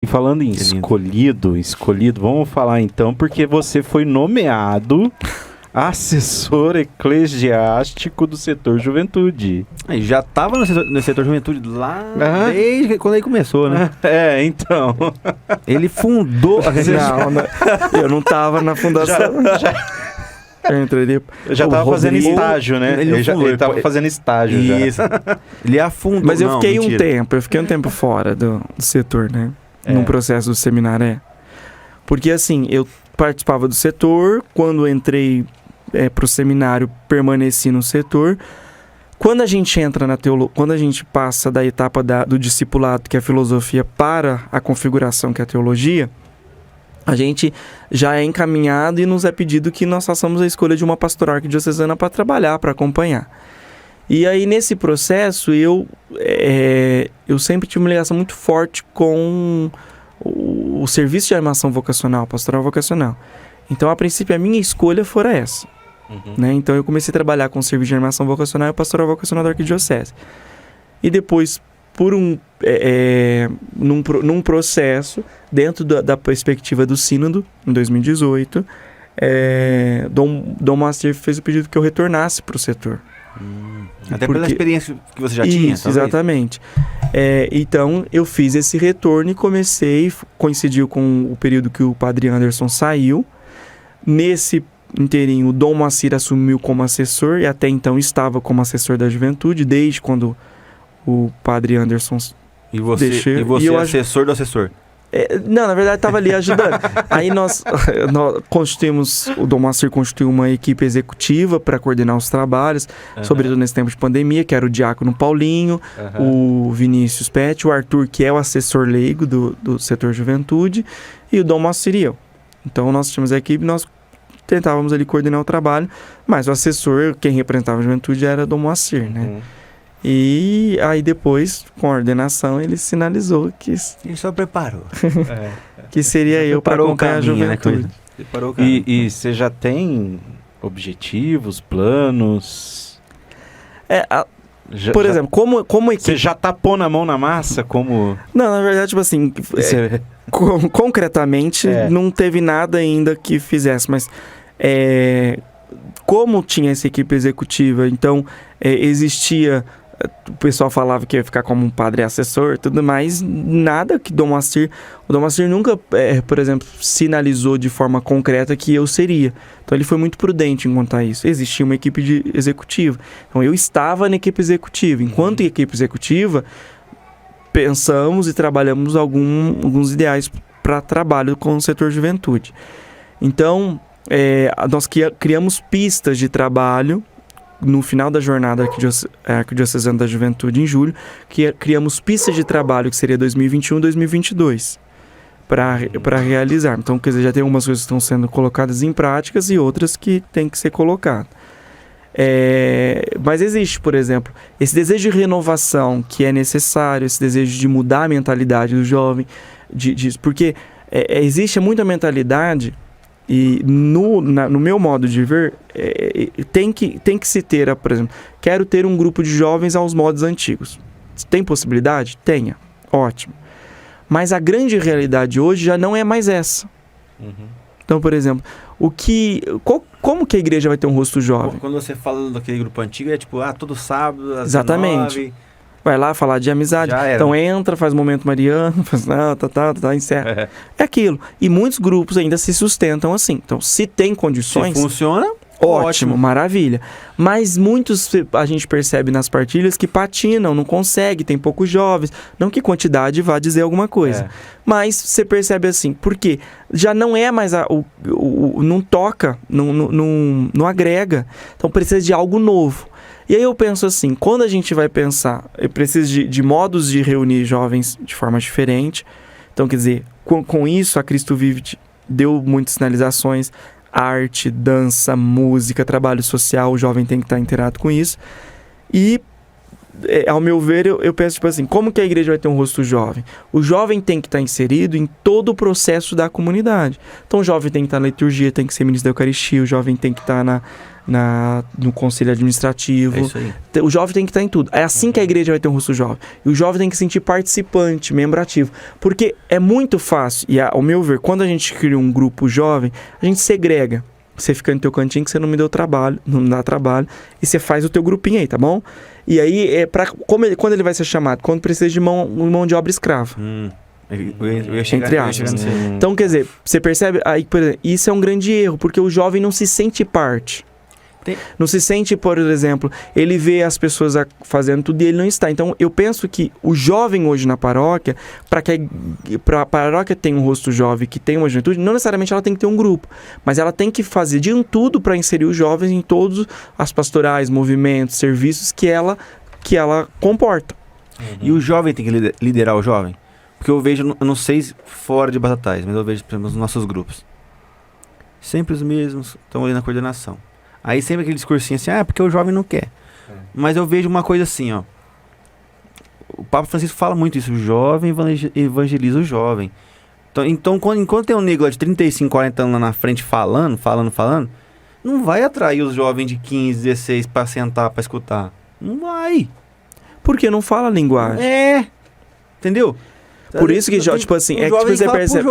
falando em escolhido, vamos falar então, porque você foi nomeado assessor eclesiástico do setor juventude. Já estava no setor juventude lá desde quando ele começou, né? Então. Ele fundou... Eu não estava na fundação. Eu entrei já estava fazendo estágio, né? Ele estava fazendo estágio. Isso. Ele afundou. Mas eu fiquei um tempo fora do setor, né? Num processo do seminário. Porque assim, eu participava do setor, quando entrei para o seminário, permaneci no setor. Quando a gente entra na teologia, quando a gente passa da etapa do discipulado, que é a filosofia, para a configuração, que é a teologia, a gente já é encaminhado e nos é pedido que nós façamos a escolha de uma pastoral arquidiocesana para trabalhar, para acompanhar. E aí, nesse processo, eu sempre tive uma ligação muito forte com o serviço de animação vocacional, pastoral vocacional. Então, a princípio, a minha escolha fora essa. Né? Então, eu comecei a trabalhar com o serviço de animação vocacional e pastoral vocacional da arquidiocese. E depois, num processo, dentro da perspectiva do sínodo, em 2018, Dom Moacir fez o pedido que eu retornasse para o setor. Até pela experiência que você já tinha, talvez? Exatamente. Então, eu fiz esse retorno e coincidiu com o período que o padre Anderson saiu. Nesse inteirinho, o Dom Moacir assumiu como assessor, e até então estava como assessor da juventude, desde quando o padre Anderson deixou. E você é assessor do assessor? Não, na verdade estava ali ajudando. Aí nós o Dom Moacir constituiu uma equipe executiva para coordenar os trabalhos, sobretudo nesse tempo de pandemia, que era o diácono Paulinho, o Vinícius Pet, o Arthur, que é o assessor leigo do setor juventude, e o Dom Moacir e eu. Então nós tínhamos a equipe, nós tentávamos ali coordenar o trabalho, mas o assessor, quem representava a juventude, era Dom Moacir, né? E aí depois, com a ordenação, ele sinalizou que... Ele só preparou. Que seria eu para acompanhar a juventude. Né, e você já tem objetivos, planos? Por exemplo, como equipe... Você já tapou na mão na massa? Como... Não, na verdade, tipo assim... concretamente, não teve nada ainda que fizesse, mas... como tinha essa equipe executiva, então existia... O pessoal falava que ia ficar como um padre assessor e tudo mais, nada que o Dom Moacir nunca, por exemplo, sinalizou de forma concreta que eu seria. Então ele foi muito prudente em contar isso. Existia uma equipe executiva. Então eu estava na equipe executiva. Enquanto equipe executiva, pensamos e trabalhamos alguns ideais para trabalho com o setor juventude. Então, nós criamos pistas de trabalho no final da jornada arquidiocesana da juventude em julho, que criamos pistas de trabalho que seria 2021 e 2022 para realizar. Então, quer dizer, já tem algumas coisas que estão sendo colocadas em práticas e outras que têm que ser colocadas. Mas existe, por exemplo, esse desejo de renovação que é necessário, esse desejo de mudar a mentalidade do jovem, porque existe muita mentalidade. E no meu modo de ver, tem que se ter, por exemplo, quero ter um grupo de jovens aos modos antigos. Tem possibilidade? Tenha. Ótimo. Mas a grande realidade hoje já não é mais essa. Então, por exemplo, como que a igreja vai ter um rosto jovem? Quando você fala daquele grupo antigo, é tipo, todo sábado, às Exatamente. 19... Vai lá falar de amizade. Então entra, faz momento mariano, faz encerra. É aquilo. E muitos grupos ainda se sustentam assim. Então, se tem condições... Se funciona, ótimo, maravilha. Mas muitos a gente percebe nas partilhas que patinam, não consegue, tem poucos jovens. Não que quantidade vá dizer alguma coisa. Mas você percebe assim, porque já não é mais não toca, não agrega. Então precisa de algo novo. E aí eu penso assim, quando a gente vai pensar, eu preciso de modos de reunir jovens de forma diferente. Então, quer dizer, com isso a Cristo Vive deu muitas sinalizações, arte, dança, música, trabalho social, o jovem tem que estar inteirado com isso. E, ao meu ver, eu penso tipo assim, como que a igreja vai ter um rosto jovem? O jovem tem que estar inserido em todo o processo da comunidade. Então o jovem tem que estar na liturgia, tem que ser ministro da Eucaristia, o jovem tem que estar no conselho administrativo. É isso aí. O jovem tem que estar em tudo. É assim que a igreja vai ter um rosto jovem. E o jovem tem que se sentir participante, membro ativo. Porque é muito fácil, e ao meu ver, quando a gente cria um grupo jovem, a gente segrega. Você fica no teu cantinho que você não me deu trabalho, não me dá trabalho, e você faz o teu grupinho aí, tá bom? E aí, quando ele vai ser chamado? Quando precisa de mão de obra escrava. Eu ia chegar, Entre aspas. Então, quer dizer, você percebe, aí, por exemplo, isso é um grande erro, porque o jovem não se sente parte. Não se sente, por exemplo, ele vê as pessoas fazendo tudo e ele não está. Então, eu penso que o jovem hoje na paróquia, para a paróquia tenha um rosto jovem, que tenha uma juventude, não necessariamente ela tem que ter um grupo, mas ela tem que fazer de tudo para inserir os jovens em todos as pastorais, movimentos, serviços que ela comporta. E o jovem tem que liderar o jovem? Porque eu vejo, eu não sei fora de Batatais, mas eu vejo, por exemplo, nos nossos grupos. Sempre os mesmos estão ali na coordenação. Aí sempre aquele discursinho assim, porque o jovem não quer. Mas eu vejo uma coisa assim, ó. O Papa Francisco fala muito isso, o jovem evangeliza o jovem. Então enquanto tem um negro lá de 35, 40 anos lá na frente falando, não vai atrair os jovens de 15, 16 pra sentar, pra escutar. Não vai. Porque não fala a linguagem. Entendeu? Por isso que, tipo assim, é que você percebe.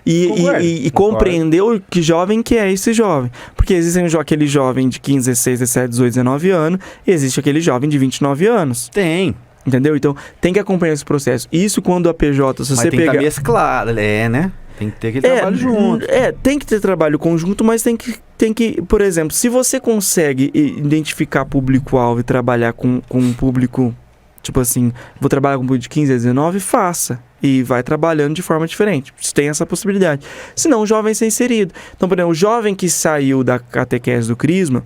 E compreendeu que jovem que é esse jovem. Porque existe aquele jovem de 15, 16, 17, 18, 19 anos, e existe aquele jovem de 29 anos. Tem. Entendeu? Então, tem que acompanhar esse processo. Isso quando a PJ, se você pegar... Mas tem que mesclado, né? Tem que ter aquele trabalho junto. Tem que ter trabalho conjunto, mas tem que, por exemplo, se você consegue identificar público-alvo e trabalhar com um público... Tipo assim, vou trabalhar com um público de 15 a 19, faça. E vai trabalhando de forma diferente. Tem essa possibilidade. Senão o jovem ser inserido. Então, por exemplo, o jovem que saiu da catequese do Crisma,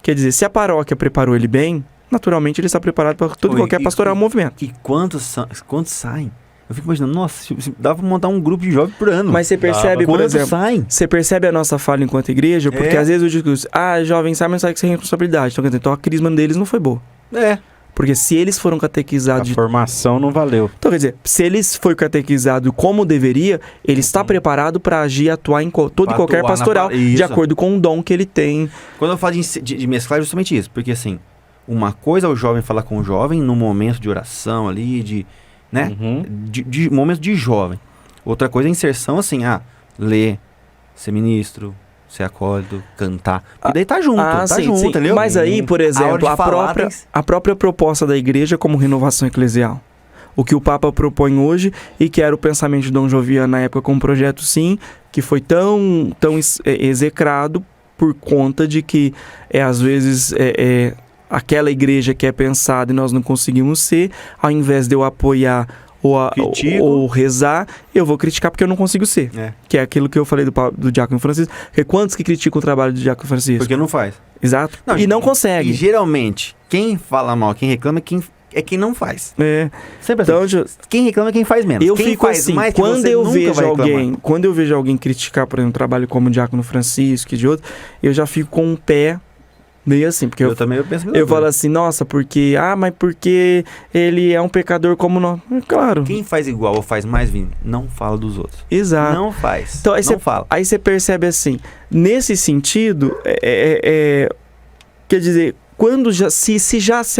quer dizer, se a paróquia preparou ele bem, naturalmente ele está preparado para todo e qualquer pastoral movimento. E quantos saem? Eu fico imaginando, nossa, dá pra montar um grupo de jovens por ano. Mas você percebe, por exemplo, você percebe a nossa falha enquanto igreja, porque às vezes o discurso, jovem sai, mas sai sem responsabilidade. Então, quer dizer, a crisma deles não foi boa. Porque se eles foram catequizados... A formação não valeu. Então, quer dizer, se eles foram catequizados como deveria, ele está preparado para agir e atuar em todo e qualquer pastoral, de acordo com o dom que ele tem. Quando eu falo de mesclar, é justamente isso. Porque, assim, uma coisa é o jovem falar com o jovem no momento de oração ali, de momento de jovem. Outra coisa é a inserção, assim, ler, ser ministro... ser acólito, cantar. E daí tá junto, sim. Entendeu? Mas aí, por exemplo, a própria proposta da igreja como renovação eclesial. O que o Papa propõe hoje e que era o pensamento de Dom Joviano na época com o projeto Sim, que foi tão execrado por conta de que às vezes aquela igreja que é pensada e nós não conseguimos ser, ao invés de eu apoiar ou rezar, eu vou criticar porque eu não consigo ser. Que é aquilo que eu falei do Diácono Francisco. Porque quantos que criticam o trabalho do Diácono Francisco? Porque não faz. Exato. Não consegue. E geralmente, quem fala mal, quem reclama é quem não faz. Sempre assim. Então, quem reclama é quem faz menos. Eu quem fico faz assim, mais quando eu vejo alguém criticar, por exemplo, um trabalho como o Diácono Francisco e de outro, eu já fico com um pé meio assim, porque eu penso eu falo assim, nossa, porque mas porque ele é um pecador como nós. Claro. Quem faz igual ou faz mais, Vini, não fala dos outros. Exato. Não faz. Então, fala. Aí você percebe assim, nesse sentido, quer dizer, quando se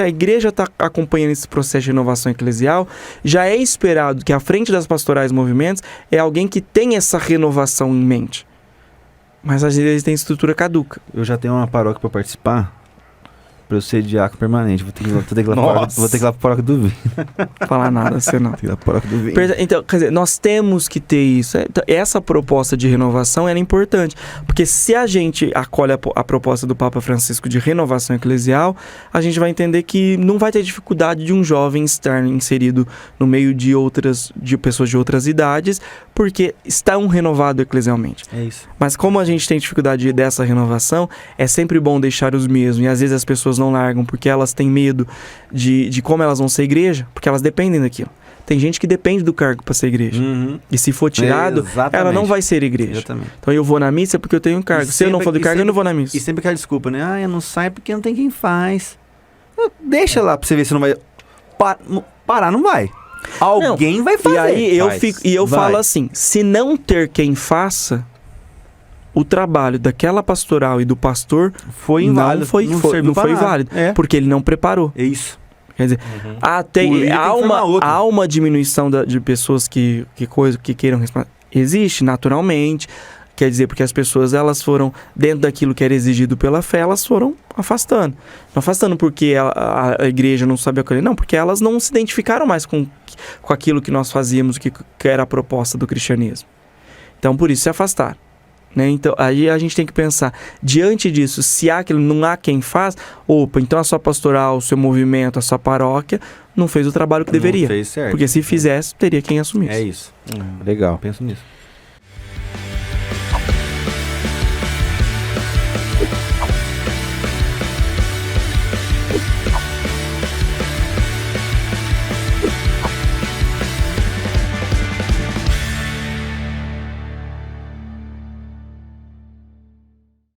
a igreja está acompanhando esse processo de renovação eclesial, já é esperado que à frente das pastorais movimentos é alguém que tem essa renovação em mente. Mas às vezes tem estrutura caduca. Eu já tenho uma paróquia para participar, para eu ser diácono permanente. Vou ter que ir lá para a paróquia do Vini. Falar nada, você não. Tem que ir lá para a paróquia do Vini. Então, quer dizer, nós temos que ter isso. Essa proposta de renovação é importante. Porque se a gente acolhe a proposta do Papa Francisco de renovação eclesial, a gente vai entender que não vai ter dificuldade de um jovem estar inserido no meio de pessoas de outras idades, porque estão renovados eclesialmente. É isso. Mas como a gente tem dificuldade dessa renovação, é sempre bom deixar os mesmos. E às vezes as pessoas não largam porque elas têm medo de como elas vão ser igreja, porque elas dependem daquilo. Tem gente que depende do cargo para ser igreja. E se for tirado, ela não vai ser igreja. Exatamente. Então eu vou na missa porque eu tenho um cargo. Se eu não for do cargo, eu não vou na missa. E sempre aquela desculpa, né? Eu não saio porque não tem quem faz. Deixa lá pra você ver se não vai... Parar não vai. Alguém vai fazer. E aí eu falo assim, se não ter quem faça, o trabalho daquela pastoral e do pastor Foi inválido. não foi válido, porque ele não preparou. É isso. Quer dizer, há uma diminuição de pessoas que queiram responder. Existe, naturalmente. Quer dizer, porque as pessoas, elas foram, dentro daquilo que era exigido pela fé, elas foram afastando. Não afastando porque a igreja não sabia acolher, não, porque elas não se identificaram mais com aquilo que nós fazíamos, que era a proposta do cristianismo. Então, por isso, se afastaram. Né? Então, aí a gente tem que pensar, diante disso, se não há quem faz, então a sua pastoral, o seu movimento, a sua paróquia, não fez o trabalho que deveria. Não fez certo. Porque se fizesse, teria quem assumisse. É isso. Legal. Penso nisso.